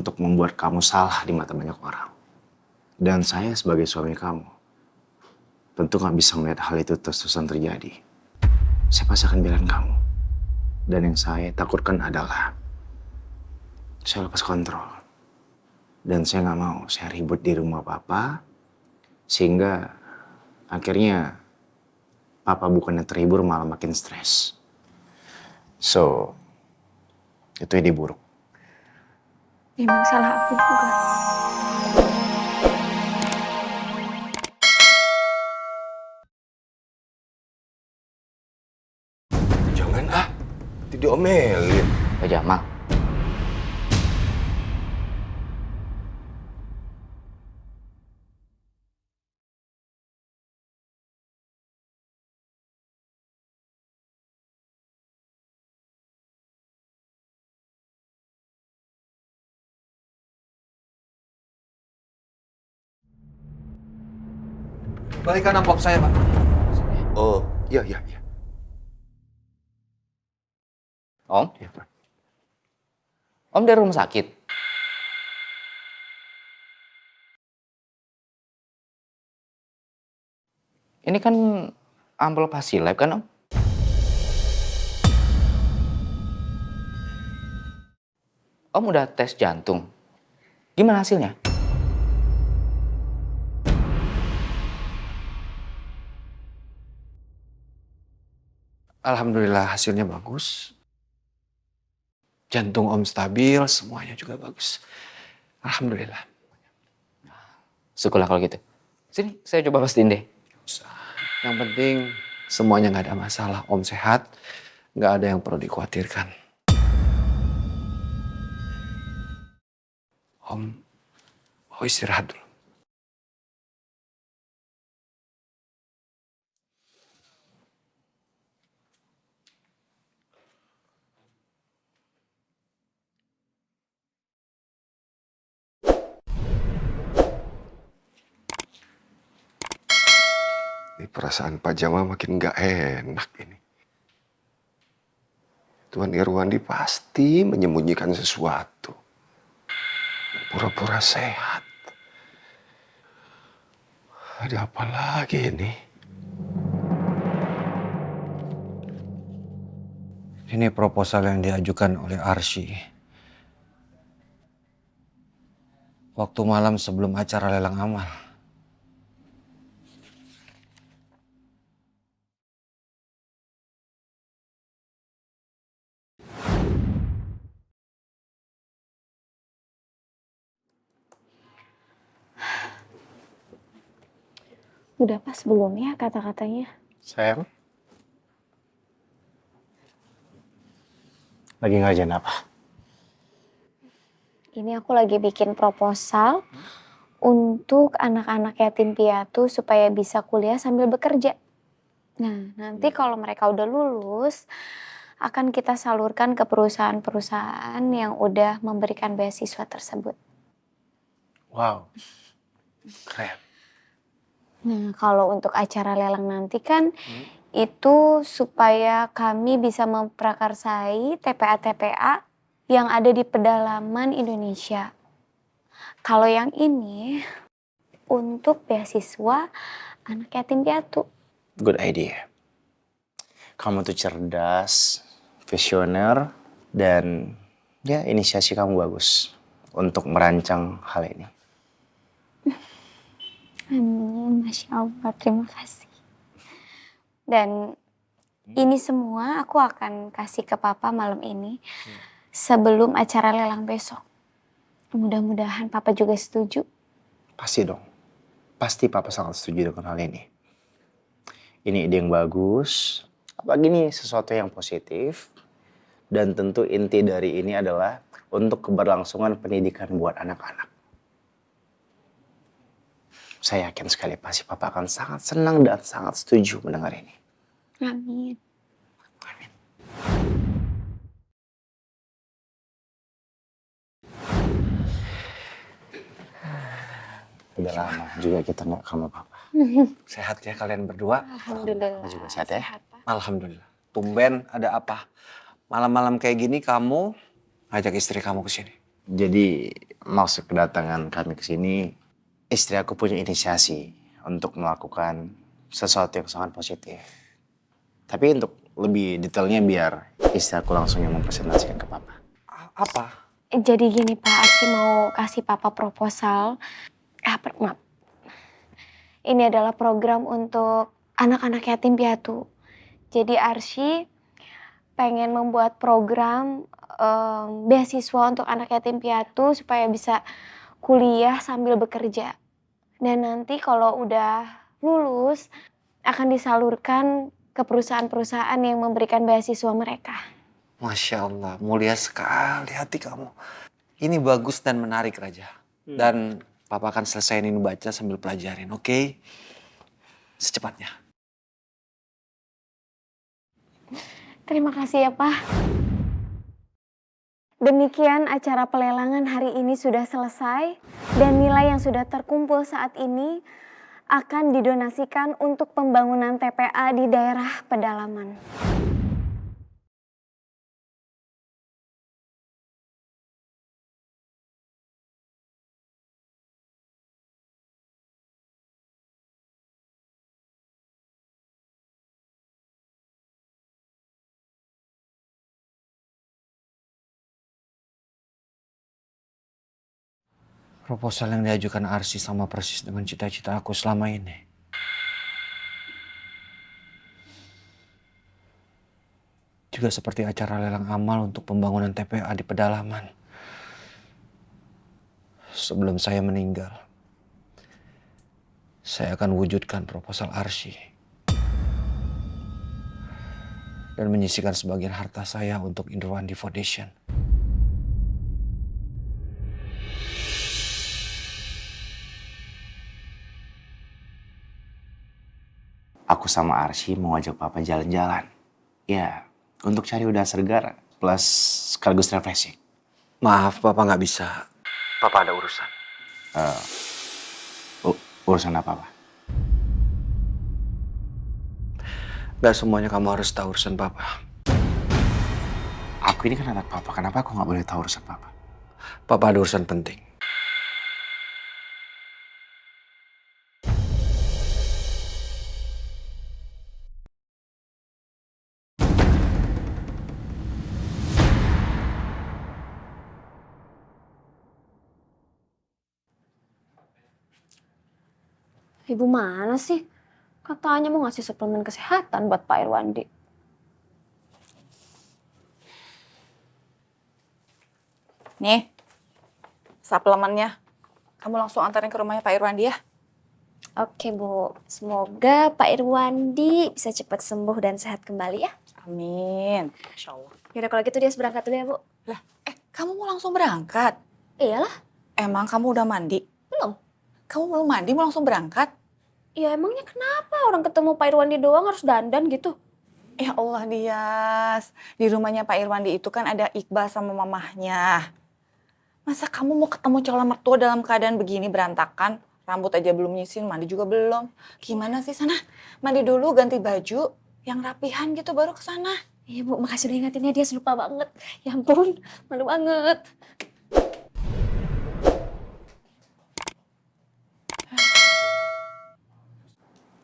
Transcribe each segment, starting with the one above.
untuk membuat kamu salah di mata banyak orang. Dan saya sebagai suami kamu, tentu nggak bisa melihat hal itu terus-terusan terjadi. Saya pasti akan belain kamu. Dan yang saya takutkan adalah saya lepas kontrol. Dan saya nggak mau saya ribut di rumah papa, sehingga akhirnya papa bukannya terhibur malah makin stres. So, itu ide buruk. Memang salah aku juga. Jangan tidak diomelin. Pak Jamal. Balikan amplop saya, Pak. Oh, iya. Om? Iya, Pak. Om dari rumah sakit? Ini kan amplop hasil lab kan, Om? Om udah tes jantung. Gimana hasilnya? Alhamdulillah hasilnya bagus. Jantung Om stabil, semuanya juga bagus. Alhamdulillah. Syukurlah kalau gitu. Sini, saya coba pastiin deh. Yang penting semuanya nggak ada masalah. Om sehat, nggak ada yang perlu dikhawatirkan. Om mau istirahat dulu. Ini perasaan Pak Jamal makin nggak enak ini. Tuan Irwandi pasti menyembunyikan sesuatu. Pura-pura sehat. Ada apa lagi ini? Ini proposal yang diajukan oleh Arsy. Waktu malam sebelum acara lelang amal. Udah pas belum ya kata-katanya? Sayang? Lagi ngerjain apa? Ini aku lagi bikin proposal untuk anak-anak yatim piatu supaya bisa kuliah sambil bekerja. Nah, nanti kalau mereka udah lulus, akan kita salurkan ke perusahaan-perusahaan yang udah memberikan beasiswa tersebut. Wow, keren. Nah, kalau untuk acara lelang nanti kan itu supaya kami bisa memprakarsai TPA-TPA yang ada di pedalaman Indonesia. Kalau yang ini untuk beasiswa anak yatim piatu. Good idea. Kamu tuh cerdas, visioner, dan ya inisiasi kamu bagus untuk merancang hal ini. Amin, Masya Allah, terima kasih. Dan ini semua aku akan kasih ke Papa malam ini sebelum acara lelang besok. Mudah-mudahan Papa juga setuju. Pasti dong. Pasti Papa sangat setuju dengan hal ini. Ini ide yang bagus. Apalagi ini sesuatu yang positif. Dan tentu inti dari ini adalah untuk keberlangsungan pendidikan buat anak-anak. Saya yakin sekali pasti Papa akan sangat senang dan sangat setuju mendengar ini. Amin. Amin. Udah lama juga kita nggak sama Papa. Sehat ya kalian berdua? Alhamdulillah. Juga sehat ya. Pak. Alhamdulillah. Tumben ada apa? Malam-malam kayak gini kamu ngajak istri kamu ke sini. Jadi maksud kedatangan kami ke sini, istri aku punya inisiasi untuk melakukan sesuatu yang sangat positif. Tapi untuk lebih detailnya biar istri aku langsung yang mempresentasikan ke papa. Apa? Jadi gini Pak, Arsy mau kasih papa proposal. Maaf. Ini adalah program untuk anak-anak yatim piatu. Jadi Arsy pengen membuat program beasiswa untuk anak yatim piatu supaya bisa kuliah sambil bekerja. Dan nanti kalau udah lulus akan disalurkan ke perusahaan-perusahaan yang memberikan beasiswa mereka. Masya Allah, mulia sekali hati kamu. Ini bagus dan menarik, Raja. Dan Papa akan selesaiin ini baca sambil pelajarin, oke? Secepatnya. Terima kasih ya Pak. Demikian acara pelelangan hari ini sudah selesai dan nilai yang sudah terkumpul saat ini akan didonasikan untuk pembangunan TPA di daerah pedalaman. Proposal yang diajukan Arsy sama persis dengan cita-cita aku selama ini. Juga seperti acara lelang amal untuk pembangunan TPA di pedalaman. Sebelum saya meninggal, saya akan wujudkan proposal Arsy. Dan menyisihkan sebagian harta saya untuk Indrawandi Foundation. Aku sama Arsy mau ajak papa jalan-jalan. Ya, untuk cari udara segar plus sekaligus refreshing. Maaf, Papa nggak bisa. Papa ada urusan. Urusan apa, Pak? Gak semuanya kamu harus tahu urusan Papa. Aku ini kan anak papa, kenapa aku nggak boleh tahu urusan papa? Papa ada urusan penting. Ibu mana sih? Katanya mau ngasih suplemen kesehatan buat Pak Irwandi. Nih, suplemennya. Kamu langsung antarin ke rumahnya Pak Irwandi ya. Oke Bu, semoga Pak Irwandi bisa cepat sembuh dan sehat kembali ya. Amin. Masya Allah. Yaudah kalau gitu dia berangkat dulu ya Bu. Lah, kamu mau langsung berangkat? Iyalah, Emang kamu udah mandi? belum. Kamu belum mandi mau langsung berangkat? Ya emangnya kenapa orang ketemu Pak Irwandi doang harus dandan gitu? Ya Allah Dias, di rumahnya Pak Irwandi itu kan ada Iqbal sama mamahnya. Masa kamu mau ketemu calon mertua dalam keadaan begini berantakan? Rambut aja belum nyisin, mandi juga belum. Gimana sih sana? Mandi dulu, ganti baju, yang rapihan gitu baru ke sana. Iya Bu, makasih udah ingatinnya, dia lupa banget. Ya ampun, malu banget.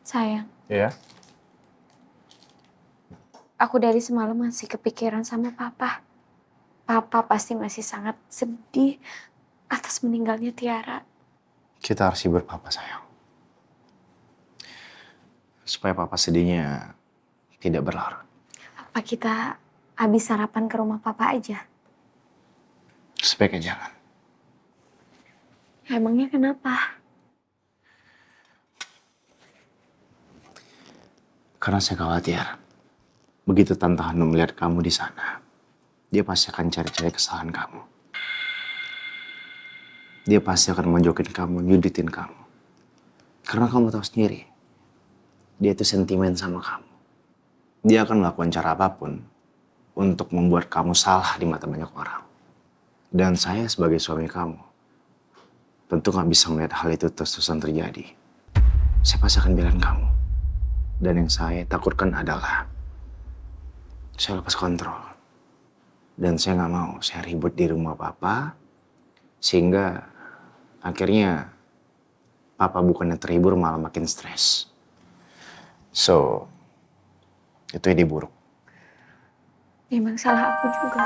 Sayang, Iya. aku dari semalam masih kepikiran sama Papa. Papa pasti masih sangat sedih atas meninggalnya Tiara. Kita harus hibur papa, sayang. Supaya papa sedihnya tidak berlarut. Apa kita habis sarapan ke rumah Papa aja? Sebaiknya jangan. Emangnya kenapa? Karena saya khawatir, begitu Tante Hanum melihat kamu di sana, dia pasti akan cari-cari kesalahan kamu. Dia pasti akan menjokin kamu, nyudutin kamu. Karena kamu tahu sendiri, dia itu sentimen sama kamu. Dia akan melakukan cara apapun untuk membuat kamu salah di mata banyak orang. Dan saya sebagai suami kamu, tentu gak bisa melihat hal itu terus-terusan terjadi. Saya pasti akan belain kamu. Dan yang saya takutkan adalah saya lepas kontrol. Dan saya nggak mau saya ribut di rumah papa Sehingga akhirnya papa bukannya terhibur malah makin stres. So, itu ide buruk. Memang salah aku juga.